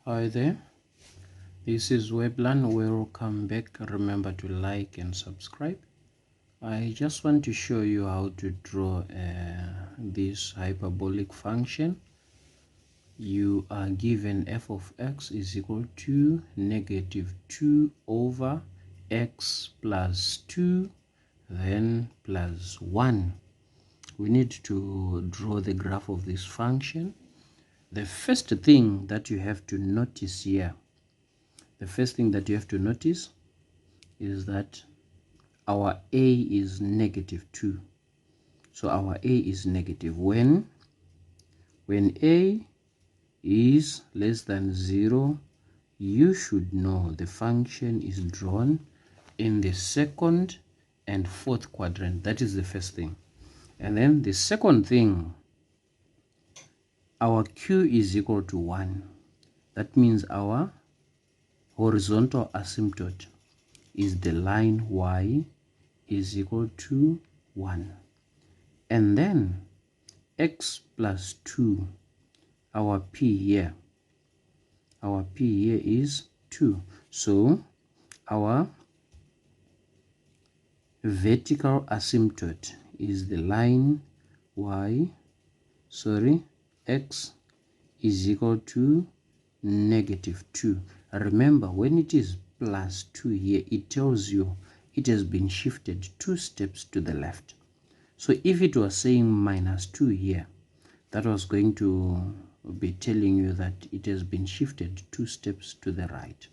Hi there, this is Weblan. Welcome back. Remember to like and subscribe. I just want to show you how to draw this hyperbolic function. You are given f of x is equal to negative 2 over x plus 2 then plus 1. We need to draw the graph of this function. The first thing that you have to notice here, is that our a is negative 2. So our a is negative. When a is less than 0, you should know the function is drawn in the second and fourth quadrant. That is the first thing. And then the second thing, our q is equal to 1. That means our horizontal asymptote is the line y is equal to 1. And then x plus 2, our p here is 2. So our vertical asymptote is the line x is equal to negative 2. Remember, when it is plus 2 here, it tells you it has been shifted 2 steps to the left. So if it was saying minus 2 here, that was going to be telling you that it has been shifted 2 steps to the right.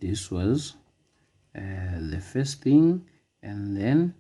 This was the first thing, and then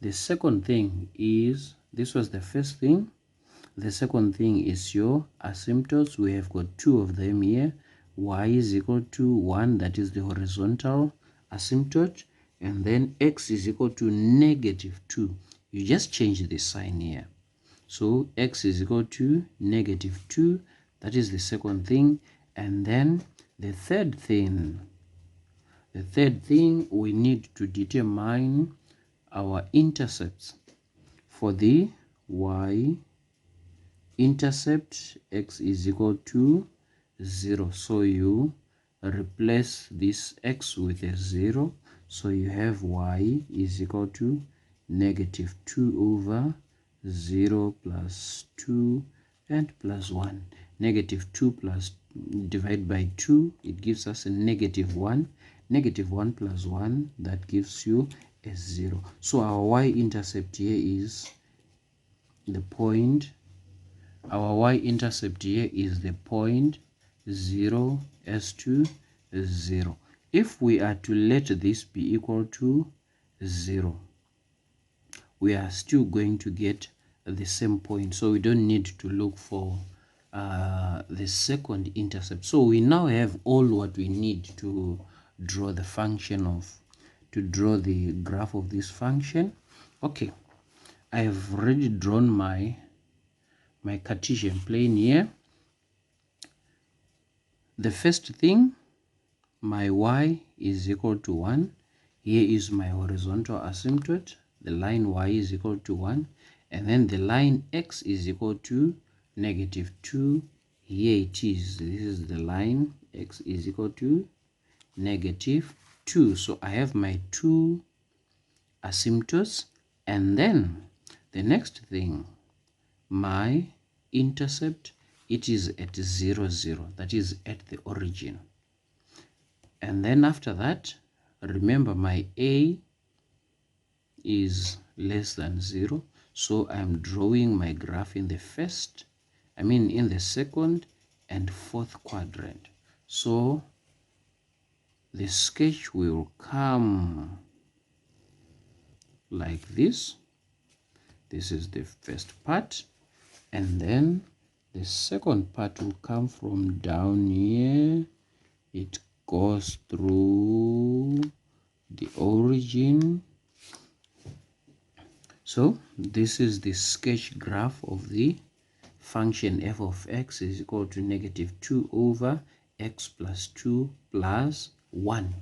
the second thing is, this was the first thing. The second thing is your asymptotes. We have got 2 of them here. Y is equal to 1, that is the horizontal asymptote, and then x is equal to negative 2. You just change the sign here. So x is equal to negative 2. That is the second thing. And then the third thing, we need to determine our intercepts. For the y intercept, x is equal to 0. So you replace this x with a 0. So you have y is equal to negative 2 over 0 plus 2 and plus 1. Negative 2 plus divide by 2, it gives us a negative 1. Negative 1 plus 1, that gives you a 0. So our y-intercept here is the point. Our y-intercept here is the point 0 as to 0. If we are to let this be equal to 0, we are still going to get the same point. So we don't need to look for the second intercept. So we now have all what we need to draw the function of, to draw the graph of this function. Okay, I have already drawn my Cartesian plane here. The first thing, my y is equal to 1. Here is my horizontal asymptote. The line y is equal to 1. And then the line x is equal to negative 2. Here it is. This is the line x is equal to negative 2. So I have my 2 asymptotes. And then the next thing, my intercept, it is at 0, 0. That is at the origin. And then after that, remember my a is less than 0. So I'm drawing my graph in the in the second and fourth quadrant. So the sketch will come like this. This is the first part. And then the second part will come from down here. It goes through the origin. So this is the sketch graph of the function f of x is equal to negative 2 over x plus 2 plus 1.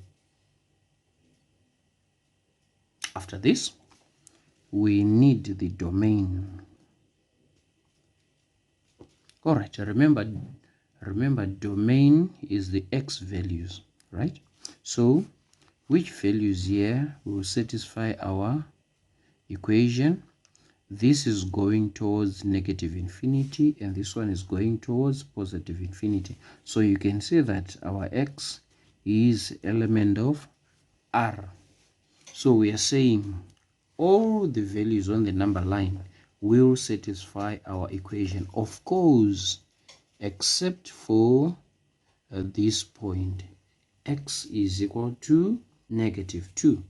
After this, we need the domain. All right, remember Remember, domain is the x values, right? So which values here will satisfy our equation? This is going towards negative infinity, and this one is going towards positive infinity. So you can say that our x is element of R. So we are saying all the values on the number line will satisfy our equation, of course, except for this point, x is equal to -2,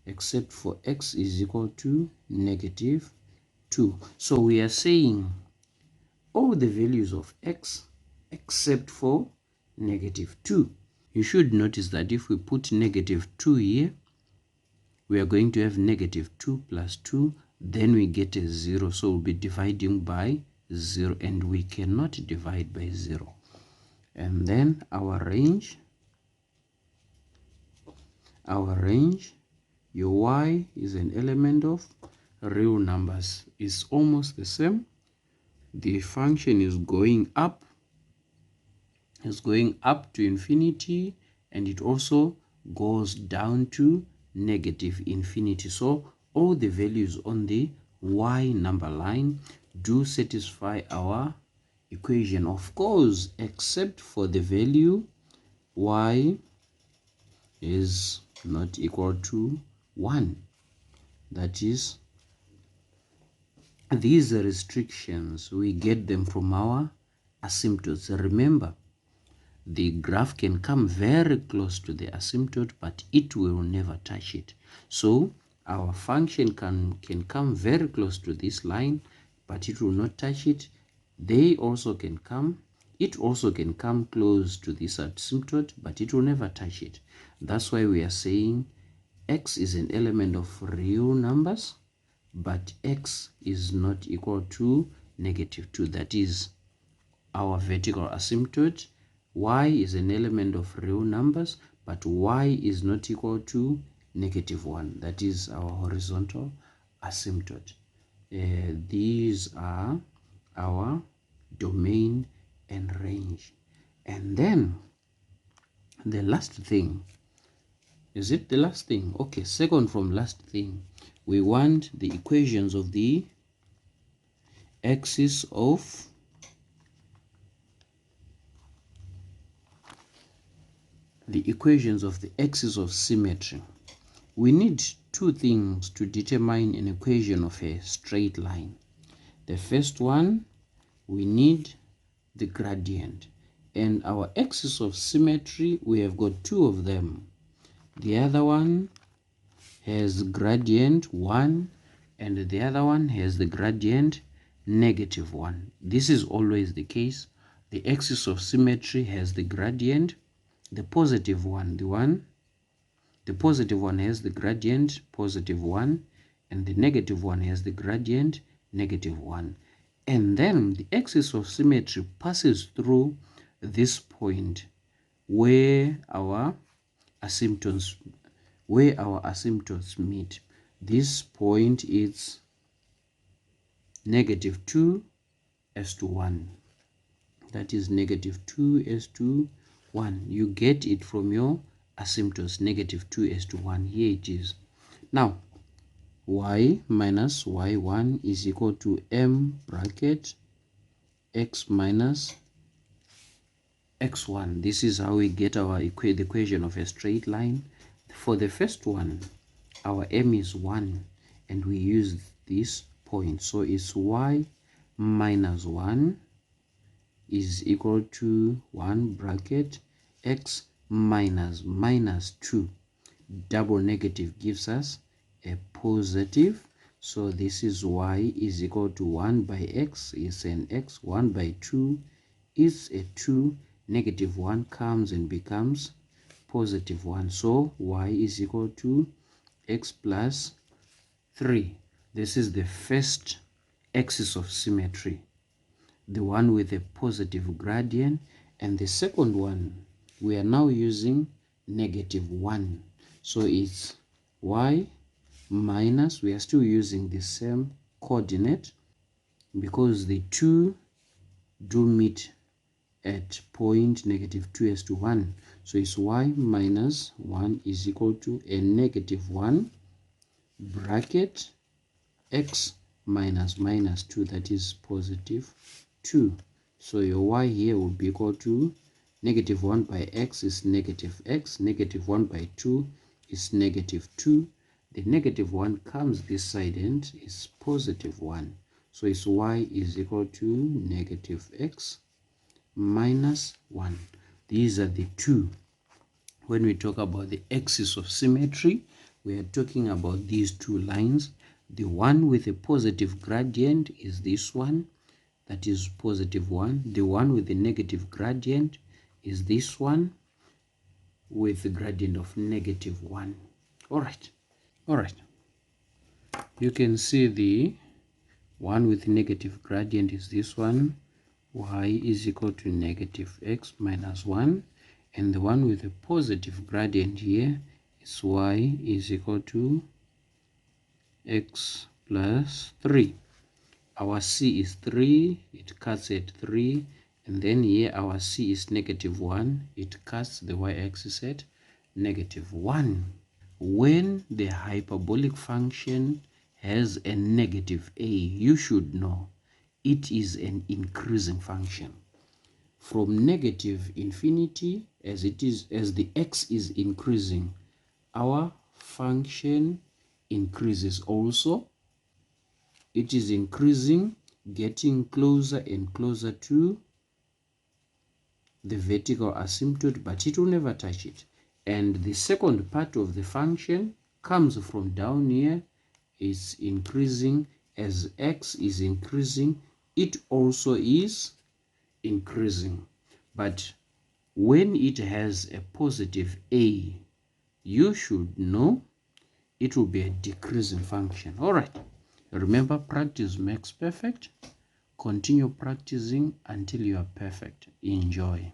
except for x is equal to -2. So we are saying all the values of x except for -2. You should notice that if we put -2 here, we are going to have -2 plus 2, then we get a 0. So we'll be dividing by 0, and we cannot divide by 0. And then our range, your y is an element of real numbers, is almost the same. The function is going up, to infinity, and it also goes down to -infinity. So all the values on the y number line do satisfy our equation, of course, except for the value y is not equal to 1. That is, these restrictions, we get them from our asymptotes. Remember, the graph can come very close to the asymptote, but it will never touch it. So our function can come very close to this line, but it will not touch it. It also can come close to this asymptote, but it will never touch it. That's why we are saying x is an element of real numbers, but x is not equal to -2. That is our vertical asymptote. Y is an element of real numbers, but y is not equal to -1. That is our horizontal asymptote. These are our domain and range. And then the last thing, is it the last thing? Okay, second from last thing, we want the equations of the axis of symmetry. We need two things to determine an equation of a straight line. The first one, we need the gradient, and our axis of symmetry, we have got two of them. The other one has gradient 1, and the other one has the gradient -1. This is always the case. The axis of symmetry has the gradient, the positive one, the positive one has the gradient +1, and the negative one has the gradient -1. And then the axis of symmetry passes through this point where our asymptotes meet. This point is -2:1. That is -2:1. You get it from your asymptotes, -2:1. Here it is. Now, y minus y1 is equal to m bracket x minus x1. This is how we get our the equation of a straight line. For the first one, our m is 1, and we use this point. So it's y minus 1 is equal to 1 bracket x minus -2. Double negative gives us a positive. So this is y is equal to 1 by x is an x, 1 by 2 is a 2, -1 comes and becomes +1. So y is equal to x plus 3. This is the first axis of symmetry, the one with a positive gradient. And the second one, we are now using -1. So it's y minus, we are still using the same coordinate because the two do meet at point negative 2 as to 1. So it's y minus 1 is equal to a negative 1 bracket x minus minus 2, that is positive 2. So your y here will be equal to negative 1 by x is negative x, negative 1 by 2 is negative 2. The negative 1 comes this side and is positive 1. So it's y is equal to negative x minus 1. These are the two. When we talk about the axis of symmetry, we are talking about these two lines. The one with a positive gradient is this one, that is positive 1. The one with the negative gradient is this one with the gradient of negative 1. All right. You can see the one with negative gradient is this one, y is equal to negative x minus 1, and the one with a positive gradient here is y is equal to x plus 3. Our c is 3, it cuts at 3, and then here our c is negative 1, it cuts the y-axis at negative 1. When the hyperbolic function has a negative a, you should know it is an increasing function. From negative infinity, as the x is increasing, our function increases also. It is increasing, getting closer and closer to the vertical asymptote, but it will never touch it. And the second part of the function comes from down here. It's increasing. As x is increasing, it also is increasing. But when it has a positive a, you should know it will be a decreasing function. All right. Remember, practice makes perfect. Continue practicing until you are perfect. Enjoy.